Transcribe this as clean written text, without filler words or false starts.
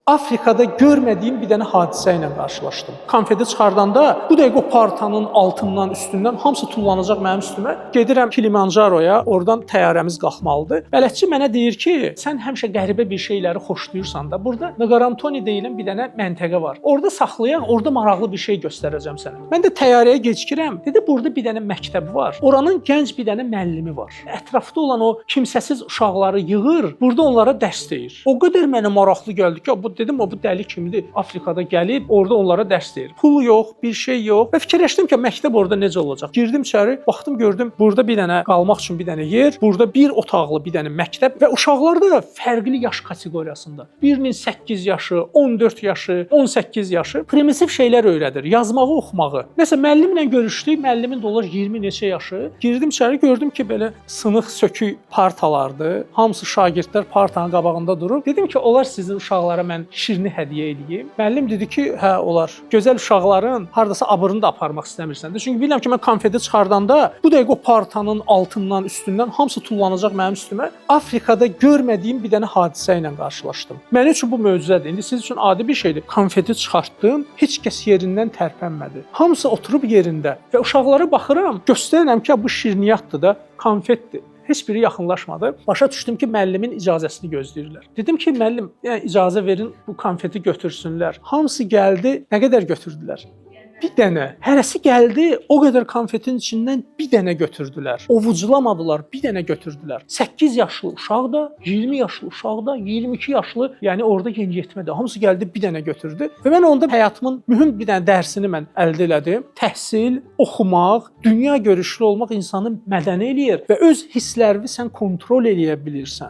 Afrikada görmədiyim bir dənə hadisə ilə qarşılaşdım. Konfeti çıxardanda bu dəqiqə o partanın altından, üstündən hamısı tullanacaq mənim üstümə. Gedirəm Kilimanjaroya, oradan təyyarəmiz qalxmalıdır. Bələdçi mənə deyir ki, sən həmişə qəribə bir şeyləri xoşlayırsan da, burada Ngaramtoni deyilən bir dənə məntəqə var. Orada saxlayaq, orada maraqlı bir şey göstərəcəm sənə. Mən də təyyarəyə gecikirəm. Dedi, burada bir dənə məktəb var. Oranın gənc bir dənə müəllimi var. Ətrafda olan o kimsəsiz uşaqları yığır, burada onlara dərs deyir. O qədər mənə maraqlı gəldi ki, dedim, o bu dəli kimdir? Afrikada gəlib, orada onlara dərs deyir. Pul yox, bir şey yox. Və fikirləşdim ki, məktəb orada necə olacaq? Girdim içəri, baxdım, gördüm, burada bir dənə qalmaq üçün bir dənə yer, burada bir otaqlı bir dənə məktəb və uşaqlar da fərqli yaş kateqoriyasında. Birinin 8 yaşı, 14 yaşı, 18 yaşı primitiv şeylər öyrədir. Yazmağı, oxumağı. Nəsə müəllimlə görüşdük, müəllimin də olar 20 neçə yaşı. Girdim içəri, gördüm ki, belə sınıq sökük partalardır. Hamısı şagirdlər partanın qabağında durub. Dedim ki, onlar sizin uşaqlara mən şirini hədiyyə edeyim. Müəllim dedi ki, hə, olar. Gözəl uşaqların hardasa abırını da aparmaq istəmirsən də. Çünki bilirəm ki, mən konfeti çıxardanda bu dəqiqə o partanın altından, üstündən hamısı tullanacaq mənim üstümə. Afrikada görmədiyim bir dənə hadisə ilə qarşılaşdım. Mənim üçün bu möcüzədir. İndi siz üçün adi bir şeydir. Konfeti çıxartdım, heç kəs yerindən tərpənmədi. Hamısı oturub yerində və uşaqlara baxıram, göstərirəm ki, bu şirniyyatdır da, konfetdir. Heç biri yaxınlaşmadı. Başa düşdüm ki, müəllimin icazəsini gözləyirlər. Dedim ki, müəllim, yəni icazə verin, bu konfeti götürsünlər. Hamısı gəldi, nə qədər götürdülər? Bir dənə. Hərəsi gəldi, o qədər konfetin içindən bir dənə götürdülər. Ovuclamadılar, bir dənə götürdülər. 8 yaşlı uşaq da, 20 yaşlı uşaq da, 22 yaşlı, yəni orada yeniyetmədir. Hamısı gəldi, bir dənə götürdü. Və mən onda həyatımın mühüm bir dənə dərsini mən əldə elədim. Təhsil, oxumaq, dünya görüşlü olmaq insanı mədəni eləyir və öz hisslərini sən kontrol eləyə bilirsən.